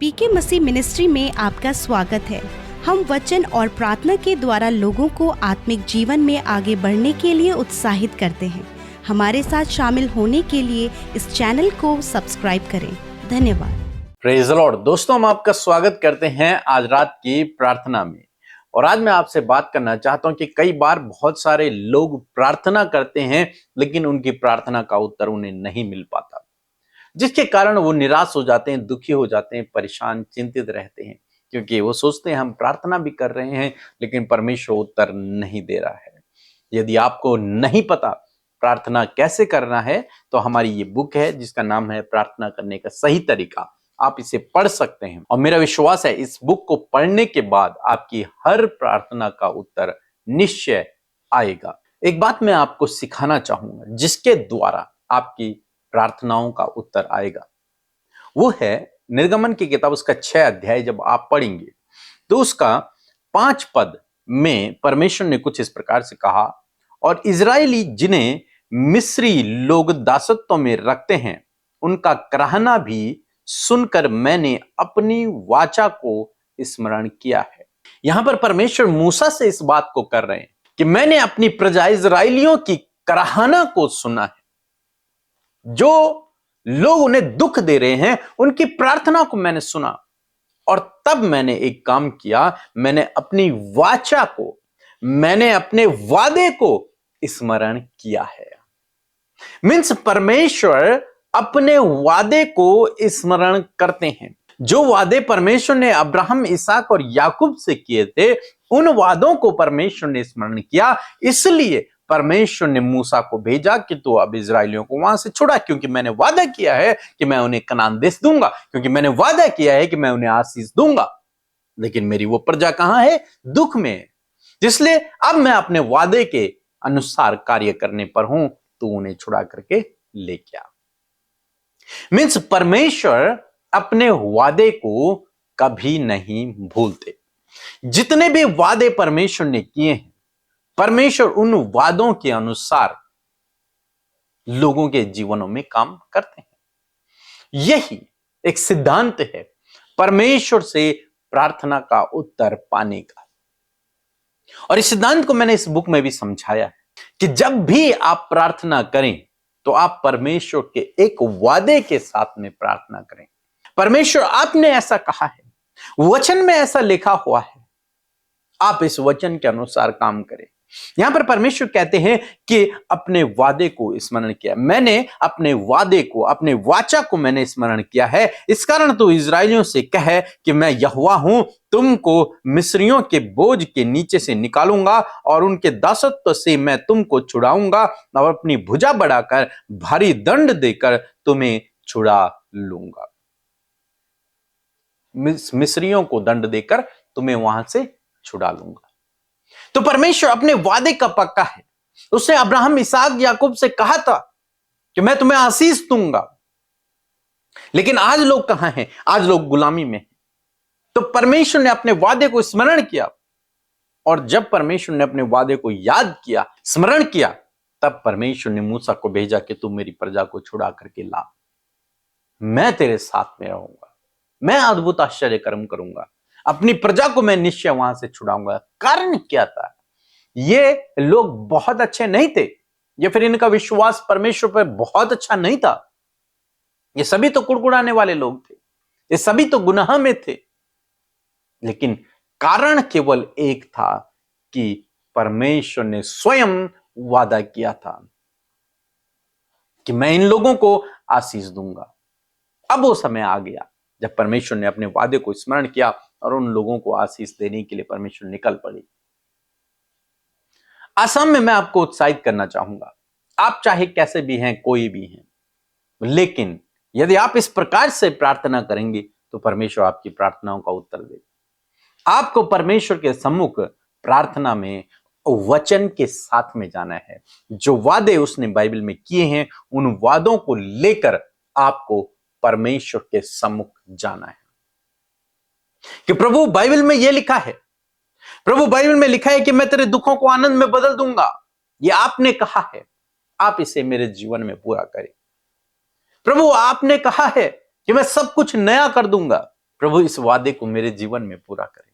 पीके मसीह ministry में आपका स्वागत है। हम वचन और प्रार्थना के द्वारा लोगों को आत्मिक जीवन में आगे बढ़ने के लिए उत्साहित करते हैं। हमारे साथ शामिल होने के लिए इस चैनल को सब्सक्राइब करें। धन्यवाद। Praise the Lord. दोस्तों, हम आपका स्वागत करते हैं आज रात की प्रार्थना में। और आज मैं आपसे बात करना चाहता हूं कि कई बार बहुत सारे लोग प्रार्थना करते हैं लेकिन उनकी प्रार्थना का उत्तर उन्हें नहीं मिल पाता, जिसके कारण वो निराश हो जाते हैं, दुखी हो जाते हैं, परेशान, चिंतित रहते हैं, क्योंकि वो सोचते हैं हम प्रार्थना भी कर रहे हैं लेकिन परमेश्वर उत्तर नहीं दे रहा है। यदि आपको नहीं पता प्रार्थना कैसे करना है तो हमारी ये बुक है जिसका नाम है प्रार्थना करने का सही तरीका। आप इसे पढ़ सकते हैं और मेरा विश्वास है इस बुक को पढ़ने के बाद आपकी हर प्रार्थना का उत्तर निश्चय आएगा। एक बात मैं आपको सिखाना चाहूंगा जिसके द्वारा आपकी प्रार्थनाओं का उत्तर आएगा, वो है निर्गमन की किताब उसका 6 अध्याय। जब आप पढ़ेंगे तो उसका 5 पद में परमेश्वर ने कुछ इस प्रकार से कहा, और इजरायली जिन्हें मिस्री लोग दासत्व में रखते हैं उनका कराहना भी सुनकर मैंने अपनी वाचा को स्मरण किया है। यहां पर परमेश्वर मूसा से इस बात को कर रहे हैं कि मैंने अपनी प्रजा इजरायलियों की कराहना को सुना है। जो लोग उन्हें दुख दे रहे हैं उनकी प्रार्थना को मैंने सुना, और तब मैंने एक काम किया, मैंने अपनी वाचा को, मैंने अपने वादे को स्मरण किया है। मीन्स परमेश्वर अपने वादे को स्मरण करते हैं। जो वादे परमेश्वर ने अब्राहम, इसहाक और याकूब से किए थे उन वादों को परमेश्वर ने स्मरण किया। इसलिए परमेश्वर ने मूसा को भेजा कि तू अब इजरायलियों को वहां से छुड़ा, क्योंकि मैंने वादा किया है कि मैं उन्हें कनान देश दूंगा, क्योंकि मैंने वादा किया है कि मैं उन्हें आशीष दूंगा। लेकिन मेरी वो प्रजा कहां है? दुख में है। इसलिए अब मैं अपने वादे के अनुसार कार्य करने पर हूं, तू उन्हें छुड़ा करके लेके आ। मीन्स परमेश्वर अपने वादे को कभी नहीं भूलते। जितने भी वादे परमेश्वर ने किए हैं, परमेश्वर उन वादों के अनुसार लोगों के जीवनों में काम करते हैं। यही एक सिद्धांत है परमेश्वर से प्रार्थना का उत्तर पाने का। और इस सिद्धांत को मैंने इस बुक में भी समझाया है कि जब भी आप प्रार्थना करें तो आप परमेश्वर के एक वादे के साथ में प्रार्थना करें। परमेश्वर आपने ऐसा कहा है, वचन में ऐसा लिखा हुआ है, आप इस वचन के अनुसार काम करें। यहां पर परमेश्वर कहते हैं कि अपने वादे को स्मरण किया, मैंने अपने वादे को, अपने वाचा को मैंने स्मरण किया है। इस कारण तो इजरायलियों से कहे कि मैं यहोवा हूं, तुमको मिस्रियों के बोझ के नीचे से निकालूंगा और उनके दासत्व से मैं तुमको छुड़ाऊंगा और अपनी भुजा बढ़ाकर भारी दंड देकर तुम्हें छुड़ा लूंगा। मिस्रियों को दंड देकर तुम्हें वहां से छुड़ा लूंगा। तो परमेश्वर अपने वादे का पक्का है। उसने अब्राहम, इसहाक, याकूब से कहा था कि मैं तुम्हें आशीष दूंगा। लेकिन आज लोग कहां हैं? आज लोग गुलामी में हैं। तो परमेश्वर ने अपने वादे को स्मरण किया, और जब परमेश्वर ने अपने वादे को याद किया, स्मरण किया, तब परमेश्वर ने मूसा को भेजा कि तू मेरी प्रजा को छुड़ा करके ला, मैं तेरे साथ में रहूंगा, मैं अद्भुत आश्चर्य कर्म करूंगा, अपनी प्रजा को मैं निश्चय वहां से छुड़ाऊंगा। कारण क्या था? ये लोग बहुत अच्छे नहीं थे, या फिर इनका विश्वास परमेश्वर पर बहुत अच्छा नहीं था। ये सभी तो कुड़कुड़ाने वाले लोग थे, ये सभी तो गुनाह में थे। लेकिन कारण केवल एक था कि परमेश्वर ने स्वयं वादा किया था कि मैं इन लोगों को आशीष दूंगा। अब वो समय आ गया जब परमेश्वर ने अपने वादे को स्मरण किया और उन लोगों को आशीष देने के लिए परमेश्वर निकल पड़ी। आसाम में मैं आपको उत्साहित करना चाहूंगा, आप चाहे कैसे भी हैं, कोई भी हैं, लेकिन यदि आप इस प्रकार से प्रार्थना करेंगे तो परमेश्वर आपकी प्रार्थनाओं का उत्तर देगा। आपको परमेश्वर के सम्मुख प्रार्थना में वचन के साथ में जाना है। जो वादे उसने बाइबल में किए हैं उन वादों को लेकर आपको परमेश्वर के सम्मुख जाना है कि प्रभु बाइबल में यह लिखा है, प्रभु बाइबल में लिखा है कि मैं तेरे दुखों को आनंद में बदल दूंगा। यह आपने कहा है, आप इसे मेरे जीवन में पूरा करें। प्रभु आपने कहा है कि मैं सब कुछ नया कर दूंगा, प्रभु इस वादे को मेरे जीवन में पूरा करें।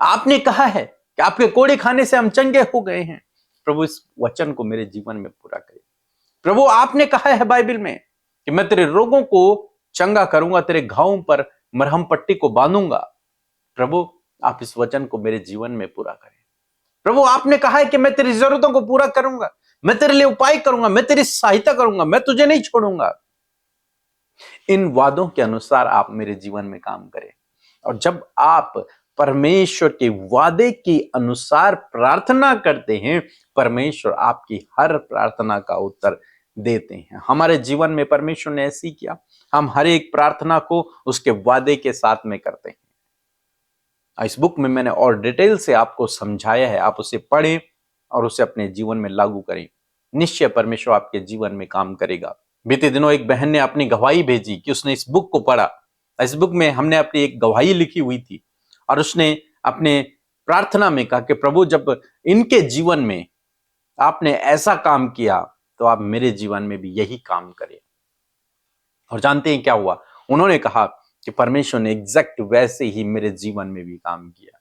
आपने कहा है कि आपके कोड़े खाने से हम चंगे हो गए हैं, प्रभु इस वचन को मेरे जीवन में पूरा करें। प्रभु आपने कहा है बाइबल में कि मैं तेरे रोगों को चंगा करूंगा, तेरे घावों पर मरहम पट्टी को बांधूंगा। प्रभु आप इस वचन को मेरे जीवन में पूरा करें। प्रभु आपने कहा है कि मैं तेरी जरूरतों को पूरा करूंगा, मैं तेरे लिए उपाय करूंगा, मैं तेरी सहायता करूंगा, मैं तुझे नहीं छोड़ूंगा। इन वादों के अनुसार आप मेरे जीवन में काम करें। और जब आप परमेश्वर के वादे के अनुसार प्रार्थना करते हैं, परमेश्वर आपकी हर प्रार्थना का उत्तर देते हैं। हमारे जीवन में परमेश्वर ने ऐसी किया, हम हर एक प्रार्थना को उसके वादे के साथ में करते हैं। इस बुक में मैंने और डिटेल से आपको समझाया है, आप उसे पढ़ें और उसे अपने जीवन में लागू करें। निश्चय परमेश्वर आपके जीवन में काम करेगा। बीते दिनों एक बहन ने अपनी गवाही भेजी कि उसने इस बुक को पढ़ा। इस बुक में हमने अपनी एक गवाही लिखी हुई थी और उसने अपने प्रार्थना में कहा कि प्रभु जब इनके जीवन में आपने ऐसा काम किया तो आप मेरे जीवन में भी यही काम करें। और जानते हैं क्या हुआ? उन्होंने कहा कि परमेश्वर ने एग्जैक्ट वैसे ही मेरे जीवन में भी काम किया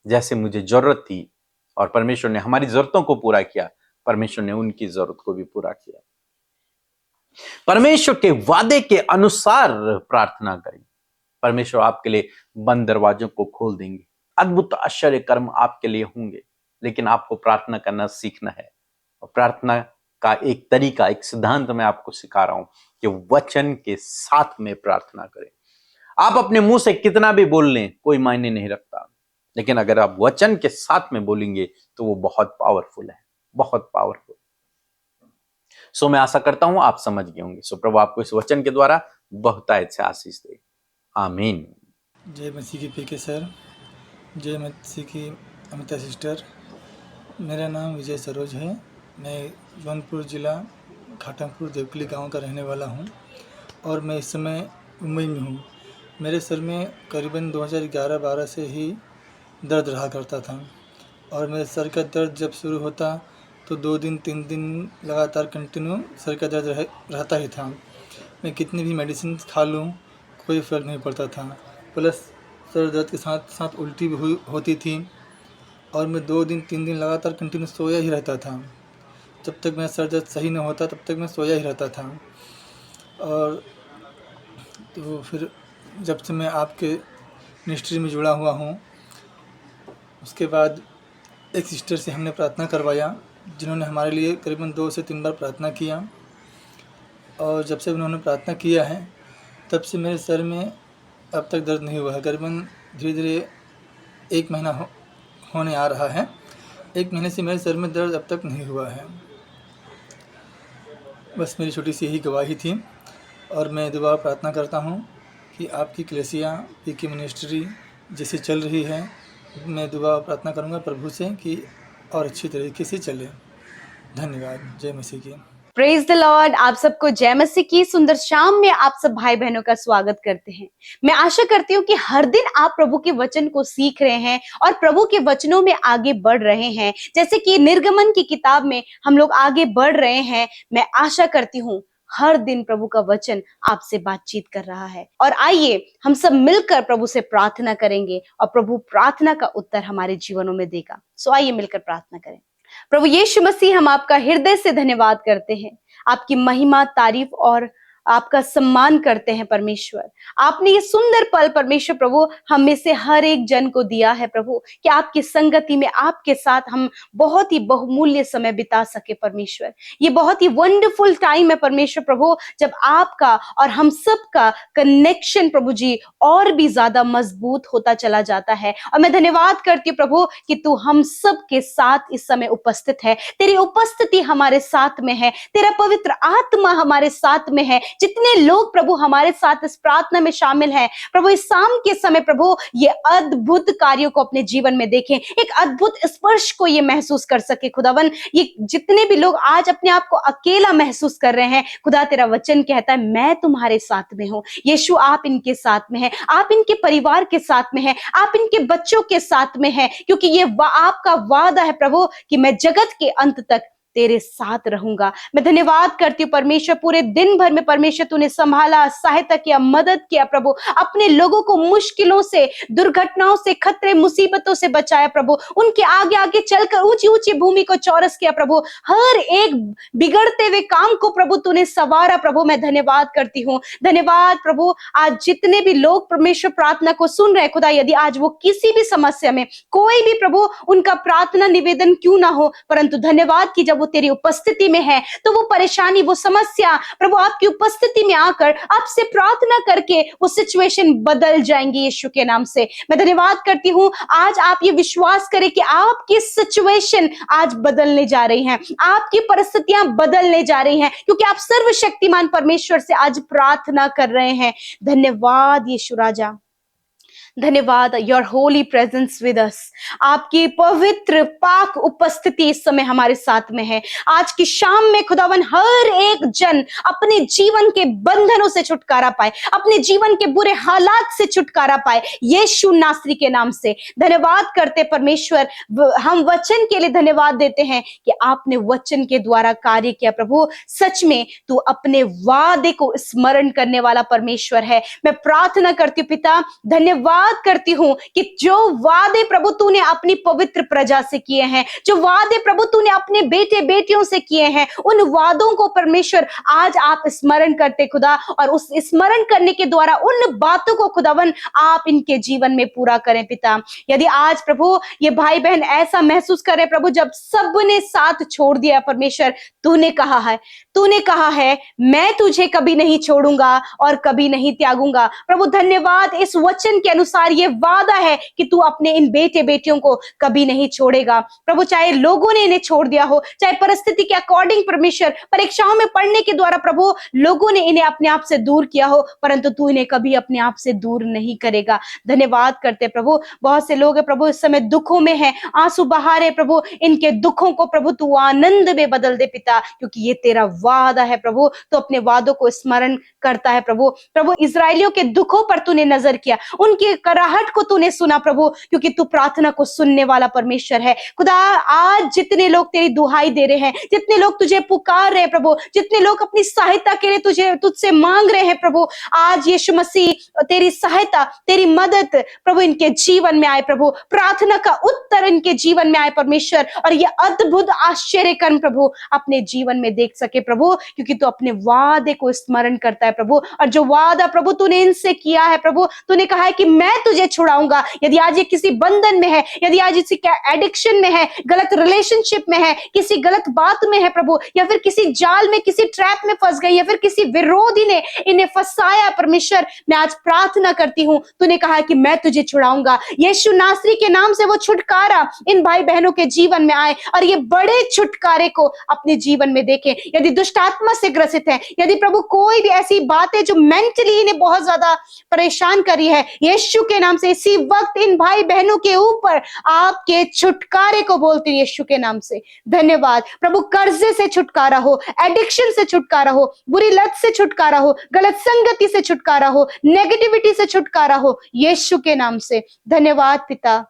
जैसे मुझे जरूरत थी, और परमेश्वर ने हमारी जरूरतों को पूरा किया, परमेश्वर ने उनकी जरूरत को भी पूरा किया। परमेश्वर के वादे के अनुसार प्रार्थना करें, परमेश्वर आपके लिए बंद दरवाजों को खोल देंगे। अद्भुत आश्चर्य कर्म आपके लिए होंगे, लेकिन आपको प्रार्थना करना सीखना है। और प्रार्थना का एक तरीका, एक सिद्धांत मैं आपको सिखा रहा हूं कि वचन के साथ में प्रार्थना करें। आप अपने मुंह से कितना भी बोल लें कोई मायने नहीं रखता, लेकिन अगर आप वचन के साथ में बोलेंगे तो वो बहुत पावरफुल है, बहुत पावरफुल। सो मैं आशा करता हूं आप समझ गए होंगे। सो प्रभु आपको इस वचन के द्वारा बहुतायत से आशीष दे। आमीन। जय मसीह की पीके सर, जय मसीह की अमिता सिस्टर। मेरा नाम विजय सरोज है। मैं जौनपुर जिला घाटमपुर देवकली गांव का रहने वाला हूं और मैं इस समय मुंबई में हूं। मेरे सर में करीबन 2011-12 से ही दर्द रहा करता था और मेरे सर का दर्द जब शुरू होता तो 2 दिन 3 दिन लगातार कंटिन्यू सर का दर्द रहता ही था। मैं कितनी भी मेडिसिन खा लूँ कोई फ़र्क नहीं पड़ता था। प्लस सर दर्द के साथ साथ उल्टी भी होती थी और मैं 2 दिन 3 दिन लगातार कंटिन्यू सोया ही रहता था। जब तक मेरा सर दर्द सही नहीं होता तब तक मैं सोया ही रहता था। और तो फिर जब से मैं आपके मिनिस्ट्री में जुड़ा हुआ हूँ, उसके बाद एक सिस्टर से हमने प्रार्थना करवाया जिन्होंने हमारे लिए करीबन 2 से 3 बार प्रार्थना किया। और जब से उन्होंने प्रार्थना किया है तब से मेरे सर में अब तक दर्द नहीं हुआ है। करीबन धीरे धीरे 1 महीना होने आ रहा है। 1 महीने से मेरे सर में दर्द अब तक नहीं हुआ है। बस मेरी छोटी सी यही गवाही थी और मैं दोबारा प्रार्थना करता हूँ कि आपकी कलीसिया पीके मिनिस्ट्री जैसे चल रही है, मैं दोबारा प्रार्थना करूँगा प्रभु से कि और अच्छी तरीके से चले। धन्यवाद। जय मसीह की। Praise the Lord. आप सबको जय मसीह की सुंदर शाम में आप सब भाई बहनों का स्वागत करते हैं। मैं आशा करती हूँ कि हर दिन आप प्रभु के वचन को सीख रहे हैं और प्रभु के वचनों में आगे बढ़ रहे हैं। जैसे कि निर्गमन की किताब में हम लोग आगे बढ़ रहे हैं। मैं आशा करती हूँ हर दिन प्रभु का वचन आपसे बातचीत कर रहा है। और आइए हम सब मिलकर प्रभु से प्रार्थना करेंगे और प्रभु प्रार्थना का उत्तर हमारे जीवनों में देगा। सो आइए मिलकर प्रार्थना करें। प्रभु यीशु मसीह, हम आपका हृदय से धन्यवाद करते हैं, आपकी महिमा, तारीफ और आपका सम्मान करते हैं। परमेश्वर, आपने ये सुंदर पल परमेश्वर प्रभु हम में से हर एक जन को दिया है प्रभु, कि आपकी संगति में आपके साथ हम बहुत ही बहुमूल्य समय बिता सके। परमेश्वर, ये बहुत ही वंडरफुल टाइम है परमेश्वर प्रभु, जब आपका और हम सब का कनेक्शन प्रभु जी और भी ज्यादा मजबूत होता चला जाता है। और मैं धन्यवाद करती हूँ प्रभु कि तू हम सब के साथ इस समय उपस्थित है। तेरी उपस्थिति हमारे साथ में है, तेरा पवित्र आत्मा हमारे साथ में है। जितने लोग प्रभु हमारे साथ इस प्रार्थना में शामिल हैं प्रभु, इस शाम के समय प्रभु ये अद्भुत कार्यों को अपने जीवन में देखें, एक अद्भुत स्पर्श को ये महसूस कर सके। खुदावन, ये जितने भी लोग आज अपने आप को अकेला महसूस कर रहे हैं, खुदा तेरा वचन कहता है मैं तुम्हारे साथ में हूं। यीशु, आप इनके साथ में हैं, आप इनके परिवार के साथ में हैं, आप इनके बच्चों के साथ में हैं, क्योंकि ये आपका वादा है प्रभु कि मैं जगत के अंत तक तेरे साथ रहूंगा। मैं धन्यवाद करती हूँ परमेश्वर, पूरे दिन भर में परमेश्वर तूने संभाला, सहायता किया, मदद किया प्रभु, अपने लोगों को मुश्किलों से, दुर्घटनाओं से, खतरे, मुसीबतों से बचाया प्रभु, उनके आगे आगे चलकर ऊंची ऊंची भूमि को चौरस किया प्रभु, हर एक बिगड़ते हुए काम को प्रभु तूने सवारा प्रभु। मैं धन्यवाद करती हूँ। धन्यवाद प्रभु, आज जितने भी लोग परमेश्वर प्रार्थना को सुन रहे खुदा, यदि आज वो किसी भी समस्या में, कोई भी प्रभु उनका प्रार्थना निवेदन क्यों ना हो, परंतु धन्यवाद कि जब वो तेरी उपस्थिति में है तो वो परेशानी, वो समस्या प्रभु आपकी उपस्थिति में आकर आपसे प्रार्थना करके वो सिचुएशन बदल जाएंगी यीशु के नाम से। मैं धन्यवाद करती हूँ, आज आप ये विश्वास करें कि आपकी सिचुएशन आज बदलने जा रही हैं, आपकी परिस्थितियां बदलने जा रही हैं, क्योंकि आप सर्वशक्तिमान परमेश्वर से आज प्रार्थना कर रहे हैं। धन्यवाद यीशु राजा, धन्यवाद। Your Holi presence with us, आपकी पवित्र पाक उपस्थिति इस समय हमारे साथ में है। आज की शाम में खुदावन हर एक जन अपने जीवन के बंधनों से छुटकारा पाए, अपने जीवन के बुरे हालात से छुटकारा पाए यीशु नासरी के नाम से। धन्यवाद करते परमेश्वर, हम वचन के लिए धन्यवाद देते हैं कि आपने वचन के द्वारा कार्य किया प्रभु। सच में तू अपने वादे को स्मरण करने वाला परमेश्वर है। मैं प्रार्थना करती हूँ पिता, धन्यवाद करती हूं कि जो वादे प्रभु तूने अपनी पवित्र प्रजा से किए हैं, जो वादे प्रभु तूने अपने बेटे बेटियों से किए हैं, उन वादों को परमेश्वर आज आप स्मरण करते खुदा, और उस स्मरण करने के द्वारा उन बातों को खुदावन आप इनके जीवन में पूरा करें पिता। यदि आज प्रभु ये भाई बहन ऐसा महसूस करें प्रभु, जब सबने साथ छोड़ दिया परमेश्वर, तूने कहा है मैं तुझे कभी नहीं छोड़ूंगा और कभी नहीं त्यागूंगा। प्रभु धन्यवाद, इस वचन के अनुसार ये वादा है कि तू अपने इन बेटे बेटियों को कभी नहीं छोड़ेगा प्रभु। चाहे लोगों ने इन्हें छोड़ दिया हो, चाहे परिस्थिति के अकॉर्डिंग परमेश्वर परीक्षाओं में पढ़ने के द्वारा प्रभु लोगों ने इन्हें अपने आप से दूर किया हो, परंतु तू इन्हें कभी अपने आप से दूर नहीं करेगा। धन्यवाद करते प्रभु। बहुत से लोग प्रभु इस समय दुखों में हैं, आंसू बहा रहे प्रभु, इनके दुखों को प्रभु तू आनंद में बदल दे पिता, क्योंकि ये तेरा वादा है प्रभु। तो अपने वादों को स्मरण करता है प्रभु। प्रभु इजरायलियों के दुखों पर तूने नजर किया, उनके कराहट को तूने सुना प्रभु, क्योंकि तू प्रार्थना को सुनने वाला परमेश्वर है खुदा। आज जितने लोग तेरी दुहाई दे रहे हैं, जितने लोग तुझे पुकार रहे हैं प्रभु, जितने लोग अपनी सहायता के लिए तुझसे मांग रहे हैं प्रभु, आज यीशु मसीह तेरी सहायता, तेरी मदद प्रभु इनके जीवन में आए प्रभु, प्रार्थना का उत्तर इनके जीवन में आए परमेश्वर, और ये अद्भुत आश्चर्य कर्म प्रभु अपने जीवन में देख सके प्रभु, क्योंकि तू अपने वादे को स्मरण करता है प्रभु। और जो वादा प्रभु तूने इनसे किया है प्रभु, तूने कहा है कि मैं तुझे छुड़ाऊंगा। यदि आज ये किसी बंधन में है, यदि आज इसी एडिक्शन में है, गलत रिलेशनशिप में है, किसी गलत बात में है प्रभु, या फिर किसी जाल में, किसी ट्रैप में फंस गई, या फिर किसी विरोधी ने इन्हें फंसाया परमेश्वर, मैं आज प्रार्थना करती हूँ, तूने कहा है कि मैं तुझे छुड़ाऊंगा। यीशु नासरी के नाम से वो छुटकारा इन भाई बहनों के जीवन में आए, और ये बड़े छुटकारे को अपने जीवन में देखें। यदि दुष्ट आत्मा से ग्रसित है, यदि प्रभु कोई भी ऐसी बातें जो मेंटली इन्हें बहुत ज्यादा परेशान करी है, यीशु के नाम से इसी वक्त इन भाई बहनों के ऊपर आपके छुटकारे को बोलती हूँ यीशु के नाम से। धन्यवाद प्रभु। कर्जे से छुटकारा हो, एडिक्शन से छुटकारा हो, बुरी लत से छुटकारा हो, गलत संगति से छुटकारा हो, नेगेटिविटी से छुटकारा हो यीशु के नाम से। धन्यवाद पिता,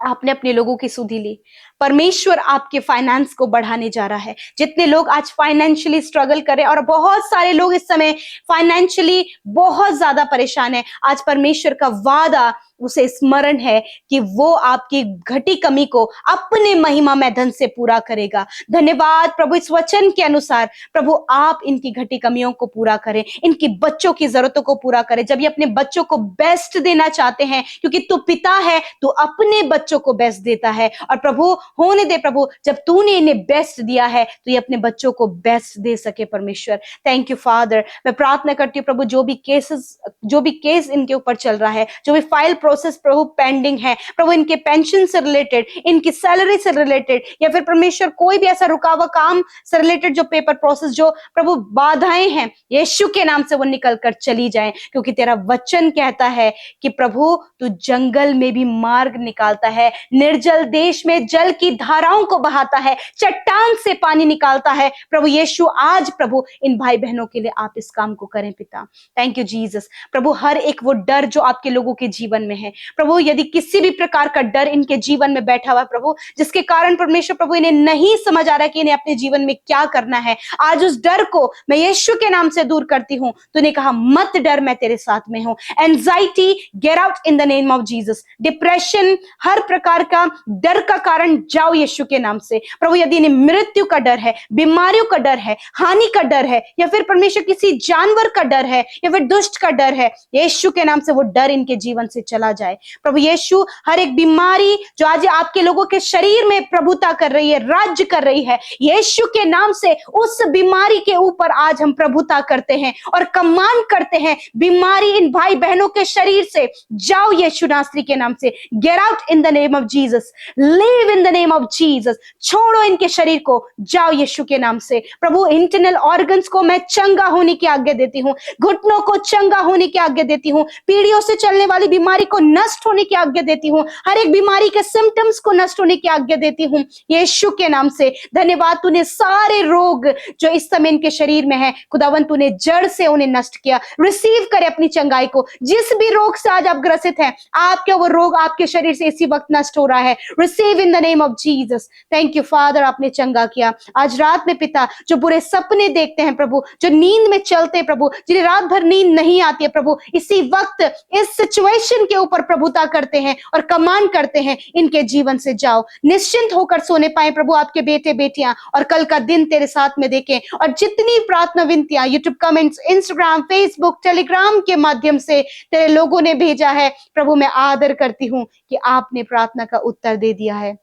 आपने अपने लोगों की सुधि ली। परमेश्वर आपके फाइनेंस को बढ़ाने जा रहा है। जितने लोग आज फाइनेंशियली स्ट्रगल करें, और बहुत सारे लोग इस समय फाइनेंशियली बहुत ज्यादा परेशान है, आज परमेश्वर का वादा उसे स्मरण है कि वो आपकी घटी कमी को अपने महिमा में धन से पूरा करेगा। धन्यवाद प्रभु, इस वचन के अनुसार प्रभु आप इनकी घटी कमियों को पूरा करें, इनकी बच्चों की जरूरतों को पूरा करें। जब ये अपने बच्चों को बेस्ट देना चाहते हैं, क्योंकि तू पिता है, तू अपने बच्चों को बेस्ट देता है, और प्रभु होने दे प्रभु, जब तूने इन्हें बेस्ट दिया है तो ये अपने बच्चों को बेस्ट दे सके परमेश्वर। Thank you father. मैं प्रार्थना करती हूँ प्रभु, जो भी केस इनके ऊपर चल रहा है, जो भी फाइल प्रोसेस प्रभु पेंडिंग है प्रभु, इनके पेंशन से रिलेटेड, इनकी सैलरी से रिलेटेड, या फिर परमेश्वर कोई भी ऐसा रुका हुआ काम से रिलेटेड जो पेपर प्रोसेस, जो प्रभु बाधाएं हैं, यीशु के नाम से वो निकल कर चली जाएं, क्योंकि तेरा वचन कहता है कि प्रभु तू जंगल में भी मार्ग निकालता है, निर्जल देश में जल की धाराओं को बहाता है, चट्टान से पानी निकालता है। प्रभु यीशु आज प्रभु इन भाई बहनों के लिए आप इस काम को करें पिता। Thank you Jesus. प्रभु हर एक वो डर जो आपके लोगों के जीवन में है प्रभु, यदि किसी भी प्रकार का डर इनके जीवन में बैठा हुआ प्रभु, जिसके कारण परमेश्वर प्रभु इन्हें नहीं समझ आ रहा कि इन्हें अपने जीवन में क्या करना है, आज उस डर को मैं यीशु के नाम से दूर करती हूं। तूने कहा मत डर, मैं तेरे साथ में हूं। Anxiety get out in the name of Jesus. Depression, हर प्रकार का डर का कारण जाओ यीशु के नाम से। प्रभु यदि इन्हें मृत्यु का डर है, बीमारियों का डर है, हानि का डर है, या फिर परमेश्वर किसी जानवर का डर है, या फिर दुष्ट का डर है, यीशु के नाम से वो डर इनके जीवन से चला जाए। प्रभु यीशु हर एक बीमारी जो आज आपके लोगों के शरीर में प्रभुता कर रही है, राज्य कर रही है, यीशु के नाम से उस बीमारी के ऊपर आज हम प्रभुता करते हैं और कमांड करते हैं, बीमारी इन भाई बहनों के शरीर से जाओ यीशु नासरी के नाम से। Gate out in the name of Jesus, live in the name of Jesus. छोड़ो इनके शरीर को, जाओ यीशु के नाम से। प्रभु इंटरनल ऑर्गन्स को मैं चंगा होने की आज्ञा देती हूँ, घुटनों को चंगा होने की आज्ञा देती हूँ, पीढ़ियों से चलने वाली बीमारी को नष्ट होने की आज्ञा देती हूँ, हर एक बीमारी के सिम्टम्स को नष्ट होने की आज्ञा देती हूँ यीशु के नाम से। धन्यवाद, तूने सारे रोग जो इस समय इनके शरीर में है खुदावन तूने जड़ से उन्हें नष्ट किया। रिसीव करे अपनी चंगाई को। जिस भी रोग से आज आप ग्रसित हैं, आपके वो रोग आपके शरीर से इसी वक्त नष्ट हो रहा है। Receive in the name of Jesus. Thank you father, आपने चंगा किया। आज रात में पिता जो बुरे सपने देखते हैं प्रभु, जो नींद में चलते हैं प्रभु, जिन्हें रात भर नींद नहीं आती है प्रभु, इसी वक्त इस सिचुएशन के ऊपर प्रभुता करते हैं और कमांड करते हैं, इनके जीवन से जाओ, निश्चिंत होकर सोने पाए प्रभु आपके बेटे बेटियां, और कल का दिन तेरे साथ में देखें। और जितनी प्रार्थना विनतियां YouTube comments, Instagram, Facebook, Telegram के माध्यम से तेरे लोगों ने भेजा है प्रभु, मैं आदर करती हूं कि आपने प्रार्थना का उत्तर दे दिया है।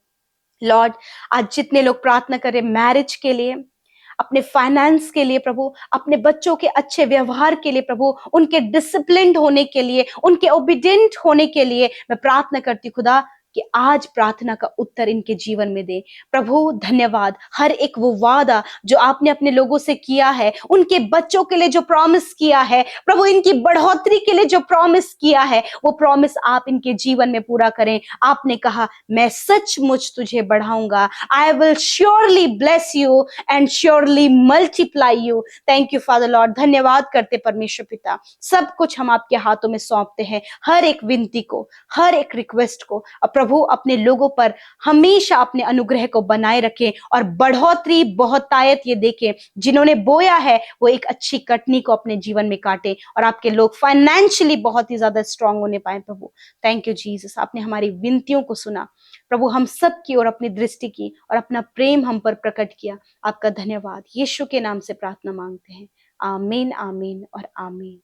लॉर्ड, आज जितने लोग प्रार्थना करें मैरिज के लिए, अपने फाइनेंस के लिए प्रभु, अपने बच्चों के अच्छे व्यवहार के लिए प्रभु, उनके डिसिप्लिन्ड होने के लिए, उनके ओबीडिएंट होने के लिए मैं प्रार्थना करती खुदा कि आज प्रार्थना का उत्तर इनके जीवन में दे प्रभु। धन्यवाद, हर एक वो वादा जो आपने अपने लोगों से किया है, उनके बच्चों के लिए जो प्रॉमिस किया है प्रभु, इनकी बढ़ोतरी के लिए जो प्रॉमिस किया है, वो प्रॉमिस आप इनके जीवन में पूरा करें। आपने कहा मैं सचमुच तुझे बढ़ाऊंगा, I will surely bless you and surely multiply you. Thank you father Lord. धन्यवाद करते परमेश्वर पिता, सब कुछ हम आपके हाथों में सौंपते हैं, हर एक विनती को, हर एक रिक्वेस्ट को। प्रभु अपने लोगों पर हमेशा अपने अनुग्रह को बनाए रखें और बढ़ोतरी बहुतायत ये देखें। जिन्होंने बोया है वो एक अच्छी कटनी को अपने जीवन में काटे और आपके लोग फाइनेंशियली बहुत ही ज्यादा स्ट्रांग होने पाए प्रभु। थैंक यू जीसस, आपने हमारी विनतियों को सुना प्रभु, हम सब की और अपनी दृष्टि की और अपना प्रेम हम पर प्रकट किया। आपका धन्यवाद, यीशु के नाम से प्रार्थना मांगते हैं। आमीन, आमीन और आमीन।